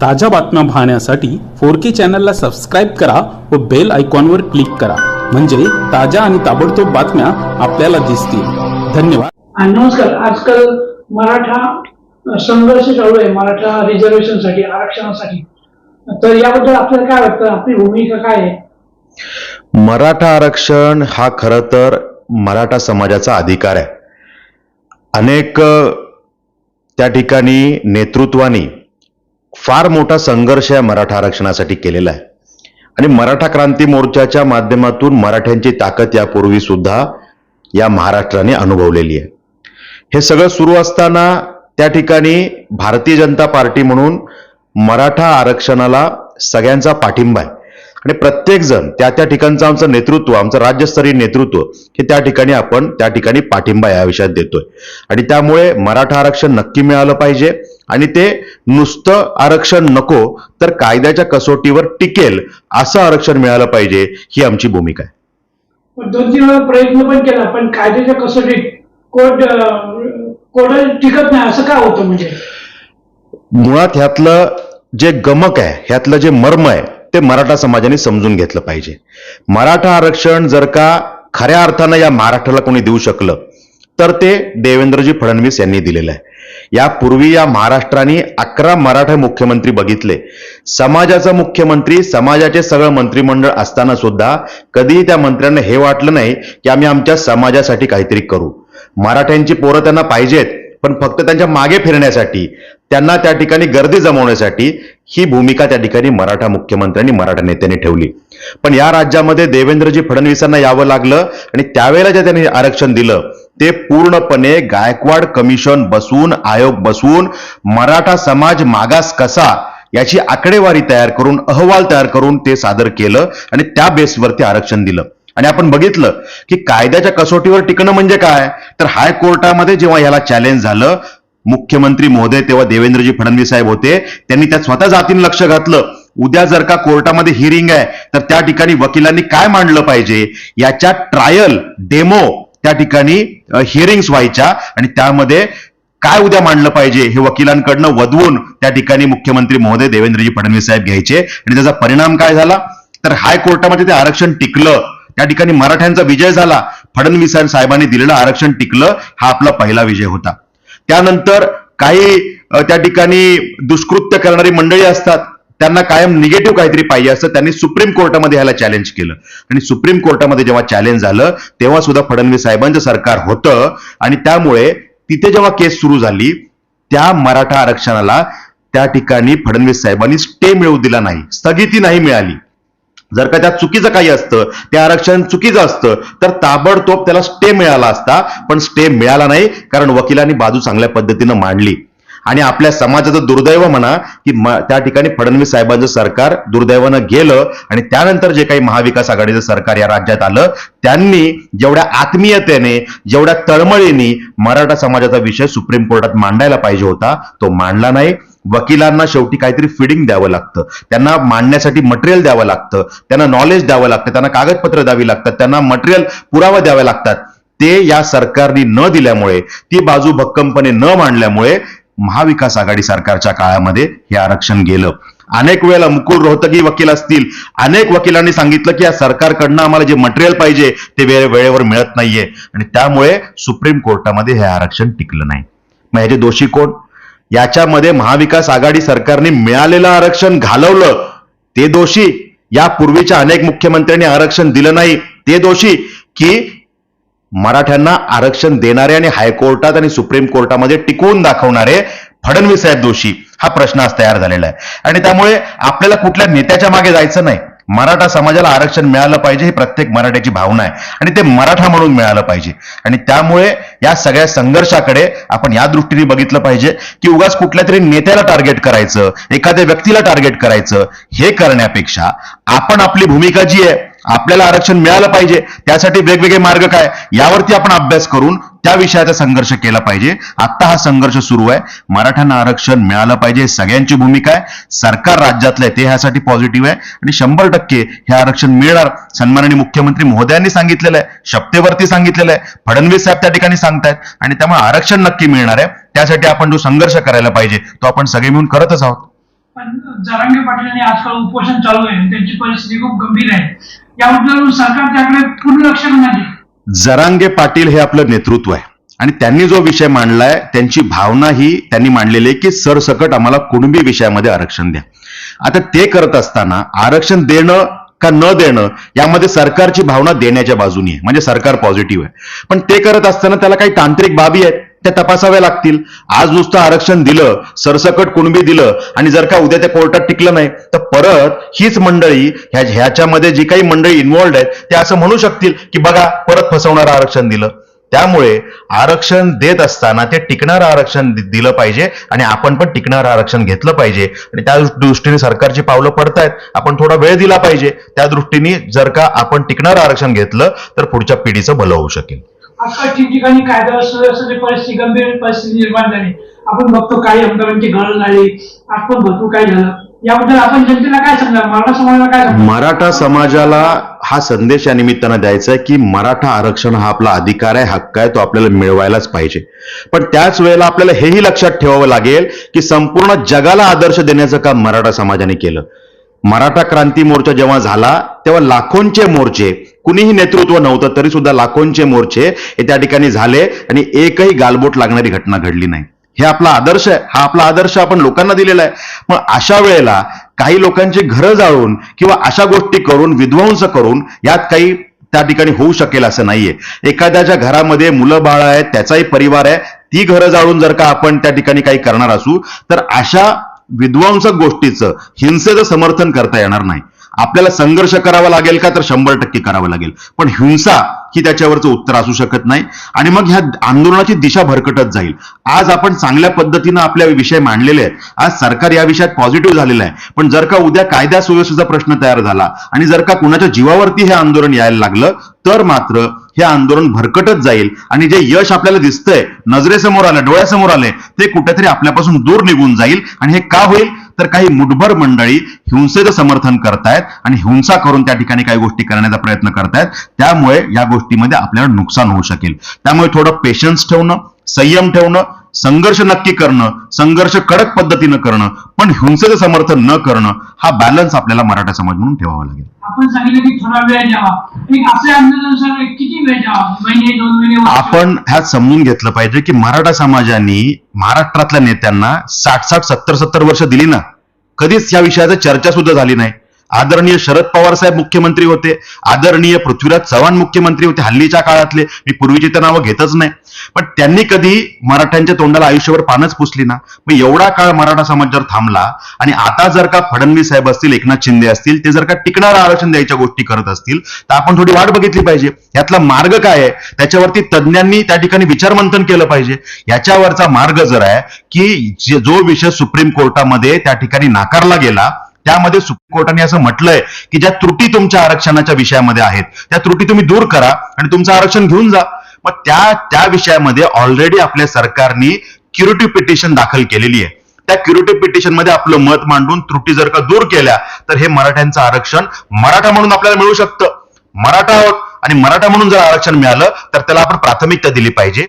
ताज्या बातम्या पाहण्यासाठी 4K चॅनलला सबस्क्राईब करा व बेल आयकॉनवर क्लिक करा, म्हणजे ताज्या आणि ताबडतोब बातम्या आपल्याला दिसतील. धन्यवाद. नमस्कार. आजकाल मराठा संघर्ष चालू आहे मराठा रिझर्वेशनसाठी, आरक्षणासाठी. तर याबद्दल आपल्याला काय वाटतं, आपली भूमिका काय आहे? मराठा आरक्षण हा खरं तर मराठा समाजाचा अधिकार आहे. अनेक त्या ठिकाणी नेतृत्वानी फार मोठा संघर्ष या मराठा आरक्षणासाठी केलेला आहे आणि मराठा क्रांती मोर्चाच्या माध्यमातून मराठ्यांची ताकद यापूर्वी सुद्धा या महाराष्ट्राने अनुभवलेली आहे. हे सगळं सुरू असताना त्या ठिकाणी भारतीय जनता पार्टी म्हणून मराठा आरक्षणाला सगळ्यांचा पाठिंबा आहे आणि प्रत्येक जण त्या ठिकाणचं आमचं नेतृत्व, आमचं राज्यस्तरीय नेतृत्व हे त्या ठिकाणी पाठिंबा या विषयात देतोय आणि त्यामुळे मराठा आरक्षण नक्की मिळालं पाहिजे आणि ते नुसतं आरक्षण नको तर कायद्याच्या कसोटीवर टिकेल असं आरक्षण मिळालं पाहिजे, ही आमची भूमिका आहे. 2-3 वेळा प्रयत्न पण केला, पण कायद्याच्या कसोटीत कोर्ट टिकत नाही. असं का होतं? म्हणजे मुळात ह्यातलं जे गमक आहे, ह्यातलं जे मर्म आहे ते मराठा समाजाने समजून घेतलं पाहिजे. मराठा आरक्षण जर का खऱ्या अर्थानं या महाराष्ट्राला कोणी देऊ शकलं तर ते देवेंद्रजी फडणवीस यांनी दिलेलं आहे. यापूर्वी या महाराष्ट्राने 11 मराठा मुख्यमंत्री बघितले. समाजाचा मुख्यमंत्री, समाजाचे सगळं मंत्रिमंडळ असताना सुद्धा कधीही त्या मंत्र्यांना हे वाटलं नाही की आम्ही आमच्या समाजासाठी काहीतरी करू. मराठ्यांची पोरं त्यांना पाहिजेत, पण फक्त त्यांच्या मागे फिरण्यासाठी, त्यांना त्या ठिकाणी गर्दी जमवण्यासाठी ही भूमिका त्या ठिकाणी मराठा मुख्यमंत्र्यांनी, मराठा नेत्यांनी ठेवली. पण या राज्यामध्ये देवेंद्रजी फडणवीसांना यावं लागलं आणि त्यावेळेला जे त्यांनी आरक्षण दिलं ते पूर्णपणे गायकवाड कमिशन बसवून, आयोग बसवून मराठा समाज मागास कसा याची आकडेवारी तयार करून, अहवाल तयार करून ते सादर केलं आणि त्या बेसवरती आरक्षण दिलं. आणि आपण बघितलं की कायद्याच्या कसोटीवर टिकणं म्हणजे काय, तर हायकोर्टामध्ये जेव्हा याला चॅलेंज झालं, मुख्यमंत्री महोदय तेव्हा देवेंद्रजी फडणवीस साहेब होते, त्यांनी त्यात स्वतः जातीनं लक्ष घातलं. उद्या जर का कोर्टामध्ये हिअरिंग आहे तर त्या ठिकाणी वकिलांनी काय मांडलं पाहिजे याच्या ट्रायल, डेमो त्या ठिकाणी हिअरिंग्स व्हायच्या आणि त्यामध्ये काय उद्या मांडलं पाहिजे हे वकिलांकडनं वधवून त्या ठिकाणी मुख्यमंत्री महोदय देवेंद्रजी फडणवीस साहेब घ्यायचे. आणि त्याचा परिणाम काय झाला, तर हायकोर्टामध्ये ते आरक्षण टिकलं. त्या ठिकाणी मराठ्यांचा विजय झाला. फडणवीस साहेबांनी दिलेलं आरक्षण टिकलं, हा आपला पहिला विजय होता. त्यानंतर काही त्या ठिकाणी दुष्कृत्य करणारी मंडळी असतात, त्यांना कायम निगेटिव्ह काहीतरी पाहिजे असतं. त्यांनी सुप्रीम कोर्टामध्ये ह्याला चॅलेंज केलं आणि सुप्रीम कोर्टामध्ये जेव्हा चॅलेंज झालं तेव्हा सुद्धा फडणवीस साहेबांचं सरकार होतं आणि त्यामुळे तिथे जेव्हा केस सुरू झाली त्या मराठा आरक्षणाला त्या ठिकाणी फडणवीस साहेबांनी स्टे मिळवू दिला नाही, स्थगिती नाही मिळाली. जर का त्यात चुकीचं काही असतं, ते आरक्षण चुकीचं असतं तर ताबडतोब त्याला स्टे मिळाला असता, पण स्टे मिळाला नाही कारण वकिलांनी बाजू चांगल्या पद्धतीनं मांडली. आणि आपल्या समाजाचं दुर्दैव म्हणा की त्या ठिकाणी फडणवीस साहेबांचं सरकार दुर्दैवानं गेलं आणि त्यानंतर जे काही महाविकास आघाडीचं सरकार या राज्यात आलं, त्यांनी जेवढ्या आत्मीयतेने, जेवढ्या तळमळीने मराठा समाजाचा विषय सुप्रीम कोर्टात मांडायला पाहिजे होता तो मांडला नाही. वकिलांना शेवटी काहीतरी फिडिंग द्यावं लागतं, त्यांना मांडण्यासाठी मटेरियल द्यावं लागतं, त्यांना नॉलेज द्यावं लागतं, त्यांना कागदपत्र द्यावी लागतात, त्यांना मटेरियल पुरावा द्यावे लागतात. ते या सरकारने न दिल्यामुळे, ती बाजू भक्कमपणे न मांडल्यामुळे महाविकास आघाडी सरकारच्या काळामध्ये हे आरक्षण गेलं. अनेक वेळेला मुकुल रोहतगी वकील असतील, अनेक वकिलांनी सांगितलं की या सरकारकडनं आम्हाला जे मटेरियल पाहिजे ते वेळेवर मिळत नाहीये आणि त्यामुळे सुप्रीम कोर्टामध्ये हे आरक्षण टिकलं नाही. मग ह्याचे दोषी कोण? याच्यामध्ये महाविकास आघाडी सरकारने मिळालेलं आरक्षण घालवलं ते दोषी, या पूर्वीच्या अनेक मुख्यमंत्र्यांनी आरक्षण दिलं नाही ते दोषी, की मराठ्यांना आरक्षण देणारे आणि हायकोर्टात आणि सुप्रीम कोर्टामध्ये टिकवून दाखवणारे फडणवीस साहेब दोषी? हा प्रश्न आज तयार झालेला आहे. आणि त्यामुळे आपल्याला कुठल्या नेत्याच्या मागे जायचं नाही. मराठा समाजाला आरक्षण मिळालं पाहिजे ही प्रत्येक मराठ्याची भावना आहे आणि ते मराठा म्हणून मिळालं पाहिजे. आणि त्यामुळे या सगळ्या संघर्षाकडे आपण या दृष्टीने बघितलं पाहिजे की उगाच कुठल्या तरी नेत्याला टार्गेट करायचं, एखाद्या व्यक्तीला टार्गेट करायचं, हे करण्यापेक्षा आपण आपली भूमिका जी आहे, आपल्याला आरक्षण मिळालं पाहिजे, त्यासाठी वेगवेगळे मार्ग काय यावरती आपण अभ्यास करून त्या विषयाचा संघर्ष केला पाहिजे. आता हा संघर्ष सुरू आहे. मराठ्यांना आरक्षण मिळालं पाहिजे, सगळ्यांची भूमिका आहे. सरकार राज्यातलं आहे ते ह्यासाठी पॉझिटिव्ह आहे आणि 100% हे आरक्षण मिळणार. सन्माननीय मुख्यमंत्री महोदयांनी सांगितलेलं आहे, शपथेवरती सांगितलेलं आहे, फडणवीस साहेब त्या ठिकाणी सांगतायत आणि त्यामुळे आरक्षण नक्की मिळणार आहे. त्यासाठी आपण जो संघर्ष करायला पाहिजे तो आपण सगळे मिळून करतच आहोत. पण जरांगे पाटील यांनी आजकाल उपोषण चालू आहे, त्यांची परिस्थिती खूप गंभीर आहे. याबद्दल सरकार त्याकडे पूर्ण लक्ष देणार आहे. जरांगे पाटील हे आपलं नेतृत्व आहे आणि त्यांनी जो विषय मांडलाय त्यांची भावना ही त्यांनी मांडलेली आहे की सरसकट आम्हाला कुणबी विषयामध्ये आरक्षण द्या. आता ते करत असताना आरक्षण देणं का न देणं यामध्ये सरकारची भावना देण्याच्या बाजूनी आहे, म्हणजे सरकार पॉझिटिव्ह आहे. पण ते करत असताना त्याला काही तांत्रिक बाबी आहेत त्या तपासाव्या लागतील. आज नुसतं आरक्षण दिलं, सरसकट कुणबी दिलं आणि जर का उद्या त्या कोर्टात टिकलं नाही तर परत हीच मंडळी ह्याच्यामध्ये जी काही मंडळी इन्व्हॉल्ड आहेत ते असं म्हणू शकतील की बघा परत फसवणारं आरक्षण दिलं. त्यामुळे आरक्षण देत असताना ते टिकणारं आरक्षण दिलं पाहिजे आणि आपण पण टिकणारं आरक्षण घेतलं पाहिजे आणि त्या दृष्टीने सरकारची पावलं पडतायत. आपण थोडा वेळ दिला पाहिजे. त्या दृष्टीने जर का आपण टिकणारं आरक्षण घेतलं तर पुढच्या पिढीचं भलं होऊ शकेल. आजकाल ठिकठिकाणी कायदा सुव्यवस्थेची परिस्थिती गंभीर परिस्थिती निर्माण झाली. आपण बघतो काही आमदारांची घरं झाली, आज पण भरपूर काय झालं. याबद्दल आपण जनतेला काय सांगणार, मराठा समाजाला काय सांगणार? मराठा समाजाला हा संदेश या निमित्तानं द्यायचा आहे की मराठा आरक्षण हा आपला अधिकार आहे, हक्क आहे, तो आपल्याला मिळवायलाच पाहिजे. पण त्याच वेळेला आपल्याला हेही लक्षात ठेवावं लागेल की संपूर्ण जगाला आदर्श देण्याचं काम मराठा समाजाने केलं. मराठा क्रांती मोर्चा जेव्हा झाला तेव्हा लाखोंचे मोर्चे, कुणीही नेतृत्व नव्हतं तरी सुद्धा लाखोंचे मोर्चे हे त्या ठिकाणी झाले आणि एकही गालबोट लागणारी घटना घडली नाही. हे आपला आदर्श आहे, हा आपला आदर्श आपण लोकांना दिलेला आहे. मग अशा वेळेला काही लोकांची घरं जाळून किंवा अशा गोष्टी करून विध्वंस करून यात काही त्या ठिकाणी होऊ शकेल असं नाहीये. एखाद्याच्या घरामध्ये मुलं बाळ आहेत, त्याचाही परिवार आहे, ती घरं जाळून जर का आपण त्या ठिकाणी काही करणार असू तर अशा विध्वंसक गोष्टीचं, हिंसेचं समर्थन करता येणार नाही. आपल्याला संघर्ष करावा लागेल का तर 100% करावं लागेल, पण हिंसा ही त्याच्यावरचं उत्तर असू शकत नाही. आणि मग ह्या आंदोलनाची दिशा भरकटत जाईल. आज आपण चांगल्या पद्धतीनं आपल्या विषय मांडलेले आहेत, आज सरकार या विषयात पॉझिटिव्ह झालेलं आहे. पण जर का उद्या कायदा सुव्यवस्थेचा प्रश्न तयार झाला आणि जर का कुणाच्या जीवावरती हे आंदोलन यायला लागलं तर मात्र हे आंदोलन भरकटत जाईल आणि जे यश आपल्याला दिसतंय, नजरेसमोर आलं, डोळ्यासमोर आलंय, ते कुठेतरी आपल्यापासून दूर निघून जाईल. आणि हे का होईल तर काही मुठभर मंडळी हिंसेचं समर्थन करतायत आणि हिंसा करून त्या ठिकाणी काही गोष्टी करण्याचा प्रयत्न करतायत. त्यामुळे या गोष्टीमध्ये आपल्याला नुकसान होऊ शकेल. त्यामुळे थोडं पेशन्स ठेवणं, संयम ठेवणं, संघर्ष नक्की करणं, संघर्ष कडक पद्धतीनं करणं, पण हिंसेचं समर्थन न करणं, हा बॅलन्स आपल्याला मराठा समाज म्हणून ठेवावा लागेल. आपण सांगितलं की थोडा वेळ द्यावा, एक असे आंदोलन सर किती वेळ द्यावा, महिने, 2 महिने, वर्ष? आपण ह्यात समजून घेतलं पाहिजे की मराठा समाजाने महाराष्ट्रातल्या नेत्यांना 60-70 वर्ष दिली ना, कधीच या विषयाची चर्चा सुद्धा झाली नाही. आदरणीय शरद पवार साहेब मुख्यमंत्री होते, आदरणीय पृथ्वीराज चव्हाण मुख्यमंत्री होते हल्लीच्या काळातले, मी पूर्वीची तर नावं घेतच नाही, पण त्यांनी कधी मराठ्यांच्या तोंडाला आयुष्यभर पानच पुसली ना. मग एवढा काळ मराठा समाज जर थांबला आणि आता जर का फडणवीस साहेब असतील, एकनाथ शिंदे असतील, ते जर का टिकणारं आरक्षण द्यायच्या गोष्टी करत असतील तर आपण थोडी वाट बघितली पाहिजे. यातला मार्ग काय आहे त्याच्यावरती तज्ज्ञांनी त्या ठिकाणी विचारमंथन केलं पाहिजे. याच्यावरचा मार्ग जर आहे की जो विषय सुप्रीम कोर्टामध्ये त्या ठिकाणी नाकारला गेला, त्यामध्ये सुप्रीम कोर्टाने असं म्हटलंय की ज्या त्रुटी तुमच्या आरक्षणाच्या विषयामध्ये आहेत त्या त्रुटी तुम्ही दूर करा आणि तुमचं आरक्षण घेऊन जा. मग त्या विषयामध्ये ऑलरेडी आपल्या सरकारने क्युरेटिव्ह पिटिशन दाखल केलेली आहे. त्या क्युरेटिव्ह पिटिशन मध्ये आपलं मत मांडून त्रुटी जर का दूर केल्या तर हे मराठ्यांचं आरक्षण मराठा म्हणून आपल्याला मिळू शकतं. मराठा आहोत आणि मराठा म्हणून जर आरक्षण मिळालं तर त्याला आपण प्राथमिकता दिली पाहिजे.